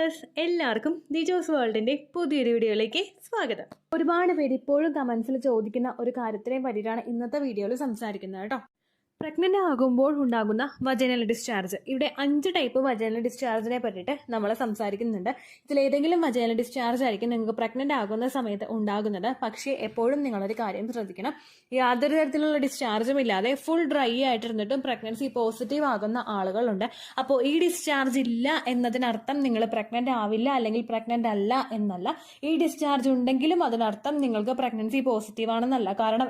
Dears, എല്ലാവർക്കും ദിജോസ് വേൾഡിൻ്റെ പുതിയൊരു വീഡിയോയിലേക്ക് സ്വാഗതം. ഒരുപാട് പേര് ഇപ്പോഴും കമൻസിൽ ചോദിക്കുന്ന ഒരു കാര്യത്തിനെ പറ്റിയിട്ടാണ് ഇന്നത്തെ വീഡിയോയിൽ സംസാരിക്കുന്നത് കേട്ടോ. പ്രഗ്നൻ്റ് ആകുമ്പോൾ ഉണ്ടാകുന്ന വജൈനൽ ഡിസ്ചാർജ്. ഇവിടെ 5 ടൈപ്പ് വജൈനൽ ഡിസ്ചാർജിനെ പറ്റിയിട്ട് നമ്മൾ സംസാരിക്കുന്നുണ്ട്. ഇതിലേതെങ്കിലും വജൈനൽ ഡിസ്ചാർജ് ആയിരിക്കും നിങ്ങൾക്ക് പ്രഗ്നൻ്റ് ആകുന്ന സമയത്ത് ഉണ്ടാകുന്നത്. പക്ഷേ എപ്പോഴും നിങ്ങളൊരു കാര്യം ശ്രദ്ധിക്കണം, യാതൊരു തരത്തിലുള്ള ഡിസ്ചാർജും ഇല്ലാതെ ഫുൾ ഡ്രൈ ആയിട്ടിരുന്നിട്ടും പ്രഗ്നൻസി പോസിറ്റീവ് ആകുന്ന ആളുകളുണ്ട്. അപ്പോൾ ഈ ഡിസ്ചാർജ് ഇല്ല എന്നതിനർത്ഥം നിങ്ങൾ പ്രഗ്നൻ്റ് ആവില്ല അല്ലെങ്കിൽ പ്രഗ്നൻ്റ് അല്ല എന്നല്ല. ഈ ഡിസ്ചാർജ് ഉണ്ടെങ്കിലും അതിനർത്ഥം നിങ്ങൾക്ക് പ്രഗ്നൻസി പോസിറ്റീവ് ആണെന്നല്ല. കാരണം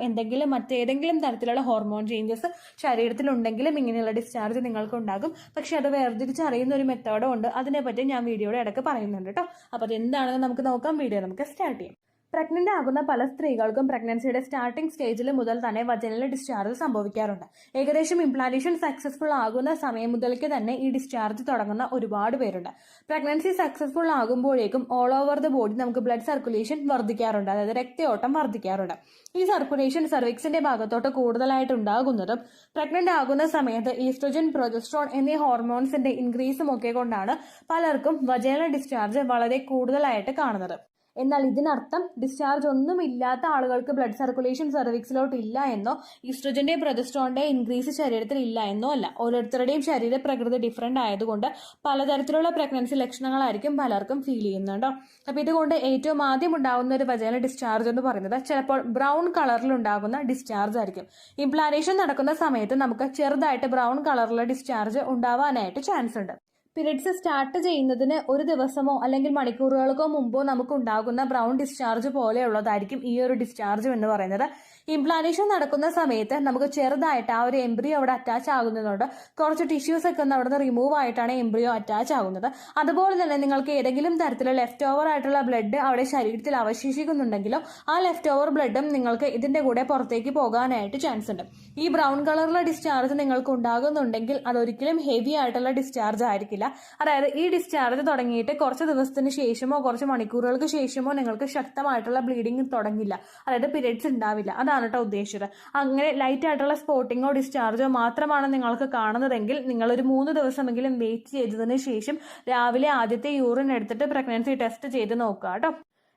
മറ്റേതെങ്കിലും തരത്തിലുള്ള ഹോർമോൺ ചേഞ്ചസ് ശരീരത്തിലുണ്ടെങ്കിലും ഇങ്ങനെയുള്ള ഡിസ്ചാർജ് നിങ്ങൾക്ക് ഉണ്ടാകും. പക്ഷെ അത് വേർതിരിച്ചറിയുന്ന ഒരു മെത്തേഡും ഉണ്ട്. അതിനെപ്പറ്റി ഞാൻ വീഡിയോയുടെ ഇടയ്ക്ക് പറയുന്നുണ്ട് കേട്ടോ. അപ്പോൾ അതെന്താണെന്ന് നമുക്ക് നോക്കാം. വീഡിയോ നമുക്ക് സ്റ്റാർട്ട് ചെയ്യാം. പ്രഗ്നൻ്റ് ആകുന്ന പല സ്ത്രീകൾക്കും പ്രഗ്നൻസിയുടെ സ്റ്റാർട്ടിംഗ് സ്റ്റേജിൽ മുതൽ തന്നെ വജൈനൽ ഡിസ്ചാർജ് സംഭവിക്കാറുണ്ട്. ഏകദേശം ഇംപ്ലാന്റേഷൻ സക്സസ്ഫുൾ ആകുന്ന സമയം മുതൽക്ക് തന്നെ ഈ ഡിസ്ചാർജ് തുടങ്ങുന്ന ഒരുപാട് പേരുണ്ട്. പ്രഗ്നൻസി സക്സസ്ഫുൾ ആകുമ്പോഴേക്കും ഓൾ ഓവർ ദ ബോഡി നമുക്ക് ബ്ലഡ് സർക്കുലേഷൻ വർദ്ധിക്കാറുണ്ട്, അതായത് രക്തയോട്ടം വർദ്ധിക്കാറുണ്ട്. ഈ സർക്കുലേഷൻ സർവിക്സിന്റെ ഭാഗത്തോട്ട് കൂടുതലായിട്ട് ഉണ്ടാകുന്നതും പ്രഗ്നൻ്റ് ആകുന്ന സമയത്ത് ഈസ്ട്രോജൻ, പ്രൊജസ്ട്രോൺ എന്നീ ഹോർമോൺസിന്റെ ഇൻക്രീസും ഒക്കെ കൊണ്ടാണ് പലർക്കും വജൈനൽ ഡിസ്ചാർജ് വളരെ കൂടുതലായിട്ട് കാണുന്നത്. എന്നാൽ ഇതിനർത്ഥം ഡിസ്ചാർജ് ഒന്നും ഇല്ലാത്ത ആളുകൾക്ക് ബ്ലഡ് സർക്കുലേഷൻ സർവിക്സിലോട്ട് ഇല്ല എന്നോ ഈസ്ട്രോജന്റെ, പ്രൊജസ്ട്രോണിന്റെ ഇൻക്രീസ് ശരീരത്തിൽ ഇല്ല എന്നോ അല്ല. ഓരോരുത്തരുടെയും ശരീര പ്രകൃതി ഡിഫറെന്റ് ആയതുകൊണ്ട് പലതരത്തിലുള്ള പ്രഗ്നൻസി ലക്ഷണങ്ങളായിരിക്കും പലർക്കും ഫീൽ ചെയ്യുന്നുണ്ടോ. അപ്പൊ ഇതുകൊണ്ട് ഏറ്റവും ആദ്യം ഉണ്ടാകുന്ന ഒരു വജൈനൽ ഡിസ്ചാർജ് എന്ന് പറയുന്നത് ചിലപ്പോൾ ബ്രൗൺ കളറിൽ ഉണ്ടാകുന്ന ഡിസ്ചാർജ് ആയിരിക്കും. ഇംപ്ലാന്റേഷൻ നടക്കുന്ന സമയത്ത് നമുക്ക് ചെറുതായിട്ട് ബ്രൗൺ കളറിലുള്ള ഡിസ്ചാർജ് ഉണ്ടാവാനായിട്ട് ചാൻസ് ഉണ്ട്. പീരിയഡ്സ് സ്റ്റാർട്ട് ചെയ്യുന്നതിന് ഒരു ദിവസമോ അല്ലെങ്കിൽ മണിക്കൂറുകൾക്കോ മുമ്പോ നമുക്ക് ഉണ്ടാകുന്ന ബ്രൗൺ ഡിസ്ചാർജ് പോലെയുള്ളതായിരിക്കും ഈ ഒരു ഡിസ്ചാർജ് എന്ന് പറയുന്നത്. ഇംപ്ലാന്റേഷൻ നടക്കുന്ന സമയത്ത് നമുക്ക് ചെറുതായിട്ട് ആ ഒരു എംബ്രിയോ അവിടെ അറ്റാച്ച് ആകുന്നതുകൊണ്ട് കുറച്ച് ടിഷ്യൂസ് ഒക്കെ ഒന്ന് അവിടെ നിന്ന് റിമൂവ് ആയിട്ടാണ് എംബ്രിയോ അറ്റാച്ച് ആകുന്നത്. അതുപോലെ തന്നെ നിങ്ങൾക്ക് ഏതെങ്കിലും തരത്തിലുള്ള ലെഫ്റ്റ് ഓവർ ആയിട്ടുള്ള ബ്ലഡ് അവിടെ ശരീരത്തിൽ അവശേഷിക്കുന്നുണ്ടെങ്കിലോ ആ ലെഫ്റ്റ് ഓവർ ബ്ലഡും നിങ്ങൾക്ക് ഇതിന്റെ കൂടെ പുറത്തേക്ക് പോകാനായിട്ട് ചാൻസ് ഉണ്ട്. ഈ ബ്രൗൺ കളറുള്ള ഡിസ്ചാർജ് നിങ്ങൾക്ക് ഉണ്ടാകുന്നുണ്ടെങ്കിൽ അതൊരിക്കലും ഹെവി ആയിട്ടുള്ള ഡിസ്ചാർജ് ആയിരിക്കില്ല. അതായത് ഈ ഡിസ്ചാർജ് തുടങ്ങിയിട്ട് കുറച്ച് ദിവസത്തിന് ശേഷമോ കുറച്ച് മണിക്കൂറുകൾക്ക് ശേഷമോ നിങ്ങൾക്ക് ശക്തമായിട്ടുള്ള ബ്ലീഡിങ് തുടങ്ങില്ല, അതായത് പീരിയഡ്സ് ഉണ്ടാവില്ല. അതാണ് കേട്ടോ ഉദ്ദേശിച്ചത്. അങ്ങനെ ലൈറ്റ് ആയിട്ടുള്ള സ്പോട്ടിങ്ങോ ഡിസ്ചാർജോ മാത്രമാണ് നിങ്ങൾക്ക് കാണുന്നതെങ്കിൽ നിങ്ങൾ ഒരു 3 ദിവസമെങ്കിലും വെയിറ്റ് ചെയ്തതിന് ശേഷം രാവിലെ ആദ്യത്തെ യൂറിൻ എടുത്തിട്ട് പ്രഗ്നൻസി ടെസ്റ്റ് ചെയ്ത് നോക്കുക കേട്ടോ.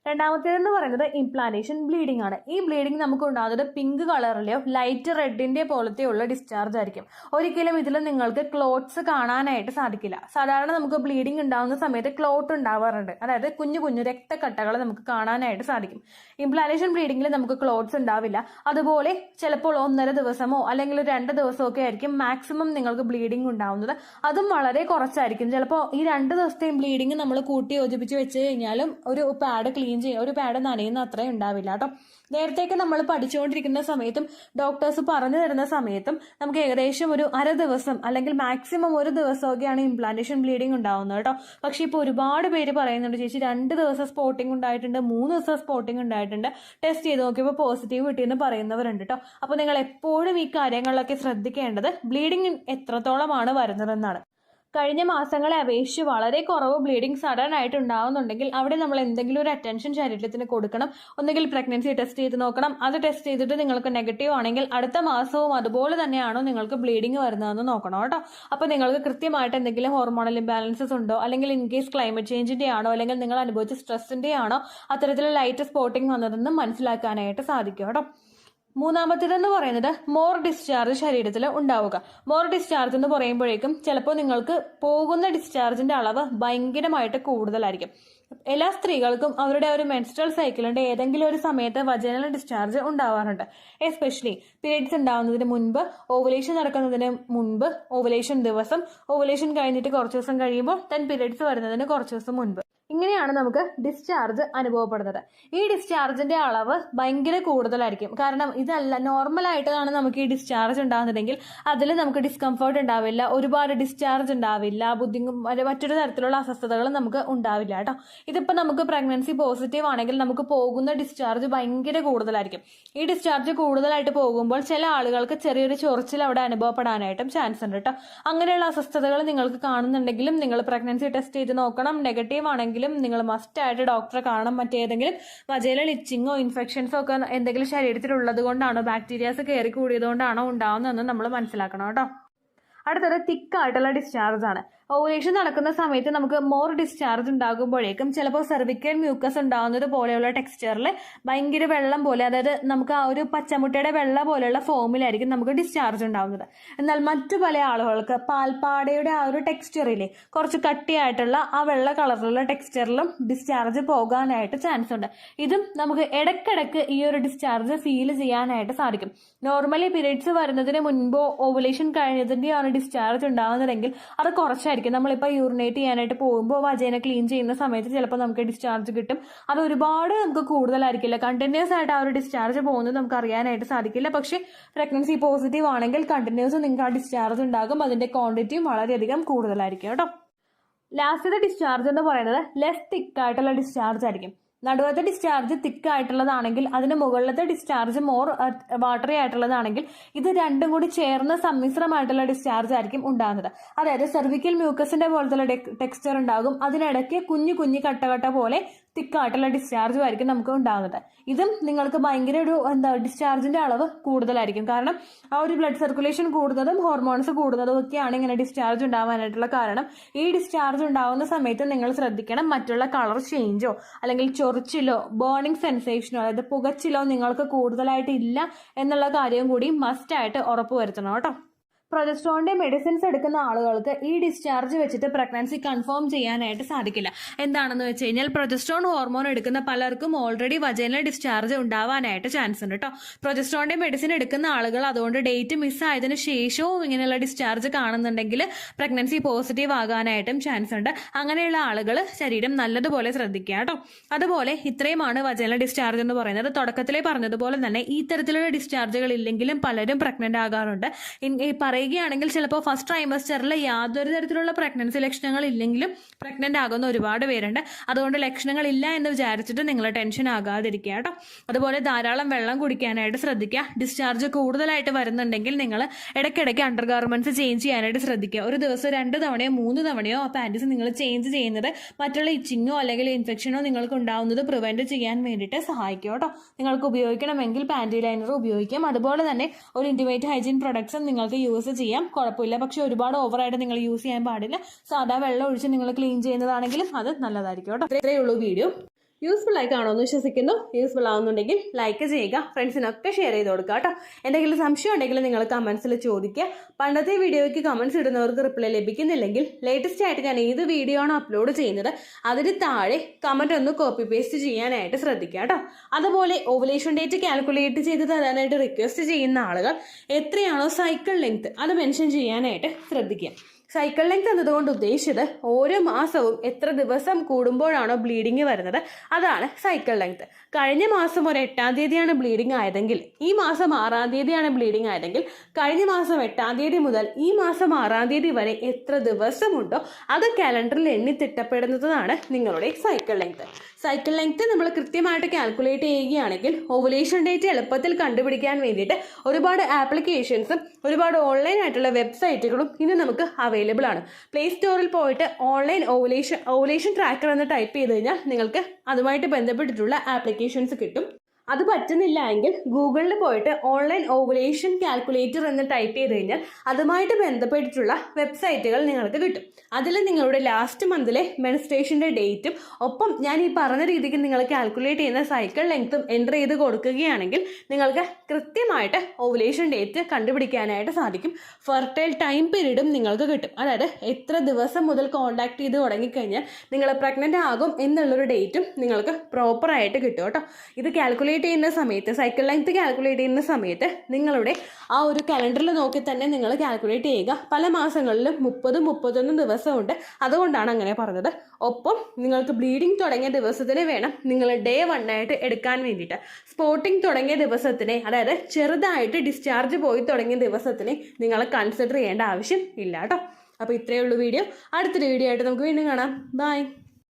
രണ്ടാമത്തേതെന്ന് പറയുന്നത് ഇംപ്ലാന്റേഷൻ ബ്ലീഡിംഗ് ആണ്. ഈ ബ്ലീഡിംഗ് നമുക്ക് ഉണ്ടാകുന്നത് പിങ്ക് കളറിലെയോ ലൈറ്റ് റെഡിന്റെ പോലത്തെയുള്ള ഡിസ്ചാർജ് ആയിരിക്കും. ഒരിക്കലും ഇതിൽ നിങ്ങൾക്ക് ക്ലോട്ട്സ് കാണാനായിട്ട് സാധിക്കില്ല. സാധാരണ നമുക്ക് ബ്ലീഡിംഗ് ഉണ്ടാകുന്ന സമയത്ത് ക്ലോട്ട് ഉണ്ടാവാറുണ്ട്, അതായത് കുഞ്ഞു കുഞ്ഞു രക്തക്കട്ടകൾ നമുക്ക് കാണാനായിട്ട് സാധിക്കും. ഇംപ്ലാന്റേഷൻ ബ്ലീഡിംഗിൽ നമുക്ക് ക്ലോട്ട്സ് ഉണ്ടാവില്ല. അതുപോലെ ചിലപ്പോൾ 1.5 ദിവസമോ അല്ലെങ്കിൽ 2 ദിവസമോ ഒക്കെ ആയിരിക്കും മാക്സിമം നിങ്ങൾക്ക് ബ്ലീഡിംഗ് ഉണ്ടാവുന്നത്. അതും വളരെ കുറച്ചായിരിക്കും. ചിലപ്പോൾ ഈ 2 ദിവസത്തെയും ബ്ലീഡിംഗ് നമ്മൾ കൂട്ടി യോജിപ്പിച്ച് വെച്ച് കഴിഞ്ഞാലും ഒരു പാഡ് ക്ലീൻ ഒരു പാഡ് നനയുന്ന അത്രയും ഉണ്ടാവില്ല കേട്ടോ. നേരത്തേക്ക് നമ്മൾ പഠിച്ചുകൊണ്ടിരിക്കുന്ന സമയത്തും ഡോക്ടേഴ്സ് പറഞ്ഞു തരുന്ന സമയത്തും നമുക്ക് ഏകദേശം ഒരു 1/2 ദിവസം അല്ലെങ്കിൽ മാക്സിമം 1 ദിവസമൊക്കെയാണ് ഇംപ്ലാന്റേഷൻ ബ്ലീഡിംഗ് ഉണ്ടാവുന്നത് കേട്ടോ. പക്ഷെ ഇപ്പോൾ ഒരുപാട് പേര് പറയുന്നുണ്ട്, ചേച്ചി 2 ദിവസം സ്പോട്ടിംഗ് ഉണ്ടായിട്ടുണ്ട്, 3 ദിവസം സ്പോട്ടിംഗ് ഉണ്ടായിട്ടുണ്ട്, ടെസ്റ്റ് ചെയ്ത് നോക്കിയപ്പോൾ പോസിറ്റീവ് കിട്ടിയെന്ന് പറയുന്നവരുണ്ട് കേട്ടോ. അപ്പോൾ നിങ്ങൾ എപ്പോഴും ഈ കാര്യങ്ങളിലൊക്കെ ശ്രദ്ധിക്കേണ്ടത് ബ്ലീഡിംഗ് എത്രത്തോളമാണ് വരുന്നതെന്നാണ്. കഴിഞ്ഞ മാസങ്ങളെ അപേക്ഷിച്ച് വളരെ കുറവ് ബ്ലീഡിംഗ് സഡൻ ആയിട്ട് ഉണ്ടാവുന്നുണ്ടെങ്കിൽ അവിടെ നമ്മൾ എന്തെങ്കിലും ഒരു അറ്റൻഷൻ ശരീരത്തിന് കൊടുക്കണം. ഒന്നുകിൽ പ്രഗ്നൻസി ടെസ്റ്റ് ചെയ്ത് നോക്കണം. അത് ടെസ്റ്റ് ചെയ്തിട്ട് നിങ്ങൾക്ക് നെഗറ്റീവ് ആണെങ്കിൽ അടുത്ത മാസവും അതുപോലെ തന്നെയാണോ നിങ്ങൾക്ക് ബ്ലീഡിംഗ് വരുന്നതെന്ന് നോക്കണം കേട്ടോ. അപ്പോൾ നിങ്ങൾക്ക് കൃത്യമായിട്ട് എന്തെങ്കിലും ഹോർമോണൽ ഇംബാലൻസസ് ഉണ്ടോ, അല്ലെങ്കിൽ ഇൻ കേസ് ക്ലൈമറ്റ് ചേഞ്ചിന്റെ ആണോ, അല്ലെങ്കിൽ നിങ്ങൾ അനുഭവിച്ച സ്ട്രെസ്സിന്റെ ആണോ അത്തരത്തിലുള്ള ലൈറ്റ് സ്പോട്ടിംഗ് വന്നതെന്ന് മനസ്സിലാക്കാനായിട്ട് സാധിക്കും കേട്ടോ. മൂന്നാമത്തേതെന്ന് പറയുന്നത് മോർ ഡിസ്ചാർജ് ശരീരത്തിൽ ഉണ്ടാവുക. മോർ ഡിസ്ചാർജ് എന്ന് പറയുമ്പോഴേക്കും ചിലപ്പോൾ നിങ്ങൾക്ക് പോകുന്ന ഡിസ്ചാർജിന്റെ അളവ് ഭയങ്കരമായിട്ട് കൂടുതലായിരിക്കും. എല്ലാ സ്ത്രീകൾക്കും അവരുടെ ഒരു മെൻസ്ട്രൽ സൈക്കിളിന്റെ ഏതെങ്കിലും ഒരു സമയത്ത് വജൈനൽ ഡിസ്ചാർജ് ഉണ്ടാവാറുണ്ട്. എസ്പെഷ്യലി പീരിയഡ്സ് ഉണ്ടാവുന്നതിന് മുൻപ്, ഓവുലേഷൻ നടക്കുന്നതിന് മുൻപ്, ഓവുലേഷൻ ദിവസം, ഓവുലേഷൻ കഴിഞ്ഞിട്ട് കുറച്ച് ദിവസം കഴിയുമ്പോൾ, പീരിയഡ്സ് വരുന്നതിന് കുറച്ച് ദിവസം മുൻപ്. ഇങ്ങനെയാണ് നമുക്ക് ഡിസ്ചാർജ് അനുഭവപ്പെടുന്നത്. ഈ ഡിസ്ചാർജിന്റെ അളവ് ഭയങ്കര കൂടുതലായിരിക്കും. കാരണം ഇതല്ല നോർമലായിട്ടാണ് നമുക്ക് ഈ ഡിസ്ചാർജ് ഉണ്ടാകുന്നതെങ്കിൽ അതിൽ നമുക്ക് ഡിസ്കംഫർട്ട് ഉണ്ടാവില്ല, ഒരുപാട് ഡിസ്ചാർജ് ഉണ്ടാവില്ല, മറ്റൊരു തരത്തിലുള്ള അസ്വസ്ഥതകൾ നമുക്ക് ഉണ്ടാവില്ല കേട്ടോ. ഇതിപ്പോൾ നമുക്ക് പ്രഗ്നൻസി പോസിറ്റീവ് ആണെങ്കിൽ നമുക്ക് പോകുന്ന ഡിസ്ചാർജ് ഭയങ്കര കൂടുതലായിരിക്കും. ഈ ഡിസ്ചാർജ് കൂടുതലായിട്ട് പോകുമ്പോൾ ചില ആളുകൾക്ക് ചെറിയൊരു ചൊറിച്ചിൽ അവിടെ അനുഭവപ്പെടാനായിട്ടും ചാൻസ് ഉണ്ട് കേട്ടോ. അങ്ങനെയുള്ള അസ്വസ്ഥതകൾ നിങ്ങൾക്ക് കാണുന്നുണ്ടെങ്കിലും നിങ്ങൾ പ്രഗ്നൻസി ടെസ്റ്റ് ചെയ്ത് നോക്കണം. നെഗറ്റീവ് ആണെങ്കിൽ നിങ്ങൾ മസ്റ്റ് ആയിട്ട് ഡോക്ടറെ കാണണം. മറ്റേതെങ്കിലും വജൈനൽ ഇച്ചിങ്ങോ ഇൻഫെക്ഷൻസോ ഒക്കെ എന്തെങ്കിലും ശരീരത്തിൽ ഉള്ളത് കൊണ്ടാണോ, ബാക്ടീരിയാസ് കയറി കൂടിയത് കൊണ്ടാണോ ഉണ്ടാവുന്നതെന്ന് നമ്മൾ മനസ്സിലാക്കണം കേട്ടോ. അടുത്തത് തിക്കായിട്ടുള്ള ഡിസ്ചാർജ് ആണ്. ഓവുലേഷൻ നടക്കുന്ന സമയത്ത് നമുക്ക് മോർ ഡിസ്ചാർജ് ഉണ്ടാകുമ്പോഴേക്കും ചിലപ്പോൾ സെർവിക്കൽ മ്യൂക്കസ് ഉണ്ടാകുന്നത് പോലെയുള്ള ടെക്സ്ചറിൽ ഭയങ്കര വെള്ളം പോലെ, അതായത് നമുക്ക് ആ ഒരു പച്ചമുട്ടയുടെ വെള്ള പോലെയുള്ള ഫോമിലായിരിക്കും നമുക്ക് ഡിസ്ചാർജ് ഉണ്ടാകുന്നത്. എന്നാൽ മറ്റു പല ആളുകൾക്ക് പാൽപ്പാടയുടെ ആ ഒരു ടെക്സ്ചറിലെ കുറച്ച് കട്ടിയായിട്ടുള്ള ആ വെള്ള കളറിലുള്ള ടെക്സ്ചറിലും ഡിസ്ചാർജ് പോകാനായിട്ട് ചാൻസ് ഉണ്ട്. ഇതും നമുക്ക് ഇടയ്ക്കിടയ്ക്ക് ഈ ഒരു ഡിസ്ചാർജ് ഫീൽ ചെയ്യാനായിട്ട് സാധിക്കും. നോർമലി പീരീഡ്സ് വരുന്നതിന് മുൻപോ ഓവുലേഷൻ കഴിഞ്ഞതിൻ്റെയാണ് ഡിസ്ചാർജ് ഉണ്ടാകുന്നതെങ്കിൽ അത് കുറച്ചായിരിക്കും. നമ്മളിപ്പോൾ യൂറിനേറ്റ് ചെയ്യാനായിട്ട് പോകുമ്പോൾ വജൈന ക്ലീൻ ചെയ്യുന്ന സമയത്ത് ചിലപ്പോൾ നമുക്ക് ഡിസ്ചാർജ് കിട്ടും. അത് ഒരുപാട് നമുക്ക് കൂടുതലായിരിക്കില്ല. കണ്ടിന്യൂസ് ആയിട്ട് ആ ഒരു ഡിസ്ചാർജ് പോകുന്നത് നമുക്ക് അറിയാനായിട്ട് സാധിക്കില്ല. പക്ഷേ പ്രഗ്നൻസി പോസിറ്റീവ് ആണെങ്കിൽ കണ്ടിന്യൂസ് നിങ്ങൾക്ക് ആ ഡിസ്ചാർജ് ഉണ്ടാകും. അതിന്റെ ക്വാണ്ടിറ്റിയും വളരെയധികം കൂടുതലായിരിക്കും കേട്ടോ. ലാസ്റ്റത്തെ ഡിസ്ചാർജ് എന്ന് പറയുന്നത് ലെസ് തിക്കായിട്ടുള്ള ഡിസ്ചാർജ് ആയിരിക്കും. നടുവത്തെ ഡിസ്ചാർജ് തിക്ക് ആയിട്ടുള്ളതാണെങ്കിൽ അതിന് മുകളിലത്തെ ഡിസ്ചാർജ് മോർ വാട്ടറി ആയിട്ടുള്ളതാണെങ്കിൽ ഇത് രണ്ടും കൂടി ചേർന്ന് സമ്മിശ്രമായിട്ടുള്ള ഡിസ്ചാർജ് ആയിരിക്കും ഉണ്ടാകുന്നത്. അതായത് സെർവിക്കൽ മ്യൂക്കസിന്റെ പോലത്തെ ടെക്സ്ചർ ഉണ്ടാകും, അതിനിടയ്ക്ക് കുഞ്ഞു കുഞ്ഞു കട്ട പോലെ തിക്കായിട്ടുള്ള ഡിസ്ചാർജും ആയിരിക്കും നമുക്ക് ഉണ്ടാകുന്നത്. ഇതും നിങ്ങൾക്ക് ഭയങ്കര ഒരു ഡിസ്ചാർജിന്റെ അളവ് കൂടുതലായിരിക്കും. കാരണം ആ ഒരു ബ്ലഡ് സർക്കുലേഷൻ കൂടുന്നതും ഹോർമോൺസ് കൂടുന്നതും ഒക്കെയാണ് ഇങ്ങനെ ഡിസ്ചാർജ് ഉണ്ടാവാനായിട്ടുള്ള കാരണം. ഈ ഡിസ്ചാർജ് ഉണ്ടാകുന്ന സമയത്ത് നിങ്ങൾ ശ്രദ്ധിക്കണം, മറ്റുള്ള കളർ ചേഞ്ചോ അല്ലെങ്കിൽ ചൊറിച്ചിലോ ബേണിംഗ് സെൻസേഷനോ അതായത് പുകച്ചിലോ നിങ്ങൾക്ക് കൂടുതലായിട്ട് ഇല്ല എന്നുള്ള കാര്യവും കൂടി മസ്റ്റായിട്ട് ഉറപ്പുവരുത്തണം കേട്ടോ. പ്രൊജസ്ട്രോണിന്റെ മെഡിസിൻസ് എടുക്കുന്ന ആളുകൾക്ക് ഈ ഡിസ്ചാർജ് വെച്ചിട്ട് പ്രഗ്നൻസി കൺഫേം ചെയ്യാനായിട്ട് സാധിക്കില്ല. എന്താണെന്ന് വെച്ച് കഴിഞ്ഞാൽ പ്രൊജസ്ട്രോൺ ഹോർമോൺ എടുക്കുന്ന പലർക്കും ഓൾറെഡി വജൈനൽ ഡിസ്ചാർജ് ഉണ്ടാവാനായിട്ട് ചാൻസ് ഉണ്ട് കേട്ടോ. പ്രൊജസ്ട്രോണിന്റെ മെഡിസിൻ എടുക്കുന്ന ആളുകൾ അതുകൊണ്ട് ഡേറ്റ് മിസ്സായതിനു ശേഷവും ഇങ്ങനെയുള്ള ഡിസ്ചാർജ് കാണുന്നുണ്ടെങ്കിൽ പ്രഗ്നൻസി പോസിറ്റീവ് ആകാനായിട്ടും ചാൻസ് ഉണ്ട്. അങ്ങനെയുള്ള ആളുകൾ ശരീരം നല്ലതുപോലെ ശ്രദ്ധിക്കുക കേട്ടോ. അതുപോലെ ഇത്രയുമാണ് വജൈനൽ ഡിസ്ചാർജ് എന്ന് പറയുന്നത്. തുടക്കത്തിലേ പറഞ്ഞതുപോലെ തന്നെ ഈ തരത്തിലുള്ള ഡിസ്ചാർജുകൾ ഇല്ലെങ്കിലും പലരും പ്രഗ്നന്റ് ആകാറുണ്ട്. പറയുകയാണെങ്കിൽ ചിലപ്പോൾ ഫസ്റ്റ് ട്രൈമസ്റ്ററിൽ യാതൊരു തരത്തിലുള്ള പ്രഗ്നൻസി ലക്ഷണങ്ങൾ ഇല്ലെങ്കിലും പ്രഗ്നന്റ് ആകുന്ന ഒരുപാട് പേരുണ്ട്. അതുകൊണ്ട് ലക്ഷണങ്ങൾ ഇല്ല എന്ന് വിചാരിച്ചിട്ട് നിങ്ങൾ ടെൻഷൻ ആകാതിരിക്കുക കേട്ടോ. അതുപോലെ ധാരാളം വെള്ളം കുടിക്കാനായിട്ട് ശ്രദ്ധിക്കുക. ഡിസ്ചാർജ് കൂടുതലായിട്ട് വരുന്നുണ്ടെങ്കിൽ നിങ്ങൾ ഇടയ്ക്കിടയ്ക്ക് അണ്ടർ ഗാർമെന്റ്സ് ചേഞ്ച് ചെയ്യാനായിട്ട് ശ്രദ്ധിക്കുക. ഒരു ദിവസം 2 തവണയോ 3 തവണയോ ആ പാൻറ്റീസ് നിങ്ങൾ ചേഞ്ച് ചെയ്യുന്നത് മറ്റുള്ള ഇച്ചിങ്ങോ അല്ലെങ്കിൽ ഇൻഫെക്ഷനോ നിങ്ങൾക്ക് ഉണ്ടാവുന്നത് പ്രിവെന്റ് ചെയ്യാൻ വേണ്ടിയിട്ട് സഹായിക്കും കേട്ടോ. നിങ്ങൾക്ക് ഉപയോഗിക്കണമെങ്കിൽ പാൻറ്റി ലൈനർ ഉപയോഗിക്കാം. അതുപോലെ തന്നെ ഒരു ഇന്റിമേറ്റ് ഹൈജീൻ പ്രൊഡക്ട്സും നിങ്ങൾക്ക് യൂസ് ചെയ്യാം, കുഴപ്പമില്ല. പക്ഷെ ഒരുപാട് ഓവറായിട്ട് നിങ്ങൾ യൂസ് ചെയ്യാൻ പാടില്ല. സാധാ വെള്ളം ഒഴിച്ച് നിങ്ങൾ ക്ലീൻ ചെയ്യുന്നതാണെങ്കിലും അത് നല്ലതായിരിക്കും കേട്ടോ. ഇത്രയേ ഉള്ളൂ വീഡിയോ. യൂസ്ഫുൾ ആയി കാണുമെന്ന് വിശ്വസിക്കുന്നു. യൂസ്ഫുൾ ആവുന്നുണ്ടെങ്കിൽ ലൈക്ക് ചെയ്യുക, ഫ്രണ്ട്സിനൊക്കെ ഷെയർ ചെയ്ത് കൊടുക്കുക കേട്ടോ. എന്തെങ്കിലും സംശയം ഉണ്ടെങ്കിൽ നിങ്ങൾ കമൻസിൽ ചോദിക്കുക. പണ്ടത്തെ വീഡിയോയ്ക്ക് കമൻസ് ഇടുന്നവർക്ക് റിപ്ലൈ ലഭിക്കുന്നില്ലെങ്കിൽ ലേറ്റസ്റ്റ് ആയിട്ട് ഞാൻ ഏത് വീഡിയോ ആണ് അപ്ലോഡ് ചെയ്യുന്നത് അതിന് താഴെ കമൻറ്റ് ഒന്ന് കോപ്പി പേസ്റ്റ് ചെയ്യാനായിട്ട് ശ്രദ്ധിക്കുക കേട്ടോ. അതുപോലെ ഓവുലേഷൻ ഡേറ്റ് കാൽക്കുലേറ്റ് ചെയ്ത് തരാനായിട്ട് റിക്വസ്റ്റ് ചെയ്യുന്ന ആളുകൾ എത്രയാണോ സൈക്കിൾ ലെങ്ത് അത് മെൻഷൻ ചെയ്യാനായിട്ട് ശ്രദ്ധിക്കുക. സൈക്കിൾ ലെങ്ത് എന്നതുകൊണ്ട് ഉദ്ദേശിച്ചത് ഓരോ മാസവും എത്ര ദിവസം കൂടുമ്പോഴാണോ ബ്ലീഡിങ് വരുന്നത് അതാണ് സൈക്കിൾ ലെങ്ത്. കഴിഞ്ഞ മാസം ഒരു 8-ാം തീയതിയാണ് ബ്ലീഡിങ് ആയതെങ്കിൽ ഈ മാസം 6-ാം തീയതിയാണ് ബ്ലീഡിങ് ആയതെങ്കിൽ കഴിഞ്ഞ മാസം 8-ാം തീയതി മുതൽ ഈ മാസം 6-ാം തീയതി വരെ എത്ര ദിവസമുണ്ടോ അത് കാലണ്ടറിൽ എണ്ണി തിട്ടപ്പെടുന്നതാണ് നിങ്ങളുടെ സൈക്കിൾ ലെങ്ത്. സൈക്കിൾ ലെങ്ത് നമ്മൾ കൃത്യമായിട്ട് കാൽക്കുലേറ്റ് ചെയ്യുകയാണെങ്കിൽ ഓവുലേഷൻ ഡേറ്റ് എളുപ്പത്തിൽ കണ്ടുപിടിക്കാൻ വേണ്ടിയിട്ട് ഒരുപാട് ആപ്ലിക്കേഷൻസും ഒരുപാട് ഓൺലൈൻ ആയിട്ടുള്ള വെബ്സൈറ്റുകളും ഇന്ന് നമുക്ക് അവൈലബിൾ ആണ്. പ്ലേ സ്റ്റോറിൽ പോയിട്ട് ഓൺലൈൻ ഓവുലേഷൻ ട്രാക്കർ എന്ന് ടൈപ്പ് ചെയ്ത് കഴിഞ്ഞാൽ നിങ്ങൾക്ക് അതുമായിട്ട് ബന്ധപ്പെട്ടിട്ടുള്ള ആപ്ലിക്കേഷൻസ് കിട്ടും. അത് പറ്റുന്നില്ല എങ്കിൽ ഗൂഗിളിൽ പോയിട്ട് ഓൺലൈൻ ഓവുലേഷൻ കാൽക്കുലേറ്റർ എന്ന് ടൈപ്പ് ചെയ്ത് കഴിഞ്ഞാൽ അതുമായിട്ട് ബന്ധപ്പെട്ടിട്ടുള്ള വെബ്സൈറ്റുകൾ നിങ്ങൾക്ക് കിട്ടും. അതിൽ നിങ്ങളുടെ ലാസ്റ്റ് മന്തിലെ മെൻസ്ട്രേഷൻ്റെ ഡേറ്റും ഒപ്പം ഞാൻ ഈ പറഞ്ഞ രീതിക്ക് നിങ്ങൾ കാൽക്കുലേറ്റ് ചെയ്യുന്ന സൈക്കിൾ ലെങ്ത്തും എൻ്റർ ചെയ്ത് കൊടുക്കുകയാണെങ്കിൽ നിങ്ങൾക്ക് കൃത്യമായിട്ട് ഓവുലേഷൻ ഡേറ്റ് കണ്ടുപിടിക്കാനായിട്ട് സാധിക്കും. ഫെർട്ടൈൽ ടൈം പീരീഡും നിങ്ങൾക്ക് കിട്ടും. അതായത് എത്ര ദിവസം മുതൽ കോൺടാക്ട് ചെയ്ത് തുടങ്ങിക്കഴിഞ്ഞാൽ നിങ്ങൾ പ്രഗ്നൻ്റ് ആകും എന്നുള്ളൊരു ഡേറ്റും നിങ്ങൾക്ക് പ്രോപ്പറായിട്ട് കിട്ടും കേട്ടോ. ഇത് കാൽക്കുലേറ്റ് ചെയ്യുന്ന സമയത്ത് സൈക്കിൾ ലെങ്ത് കാൽക്കുലേറ്റ് ചെയ്യുന്ന സമയത്ത് നിങ്ങളുടെ ആ ഒരു കലണ്ടറിൽ നോക്കി തന്നെ നിങ്ങൾ കാൽക്കുലേറ്റ് ചെയ്യുക. പല മാസങ്ങളിലും 30-31 ദിവസമുണ്ട്, അതുകൊണ്ടാണ് അങ്ങനെ പറഞ്ഞത്. ഒപ്പം നിങ്ങൾക്ക് ബ്ലീഡിങ് തുടങ്ങിയ ദിവസത്തിന് വേണം നിങ്ങൾ ഡേ 1 ആയിട്ട് എടുക്കാൻ വേണ്ടിയിട്ട്. സ്പോട്ടിങ് തുടങ്ങിയ ദിവസത്തിനെ അതായത് ചെറുതായിട്ട് ഡിസ്ചാർജ് പോയി തുടങ്ങിയ ദിവസത്തിനെ നിങ്ങൾ കൺസിഡർ ചെയ്യേണ്ട ആവശ്യം ഇല്ല കേട്ടോ. അപ്പോൾ ഇത്രയേ ഉള്ളൂ വീഡിയോ. അടുത്തൊരു വീഡിയോ ആയിട്ട് നമുക്ക് വീണ്ടും കാണാം. ബൈ.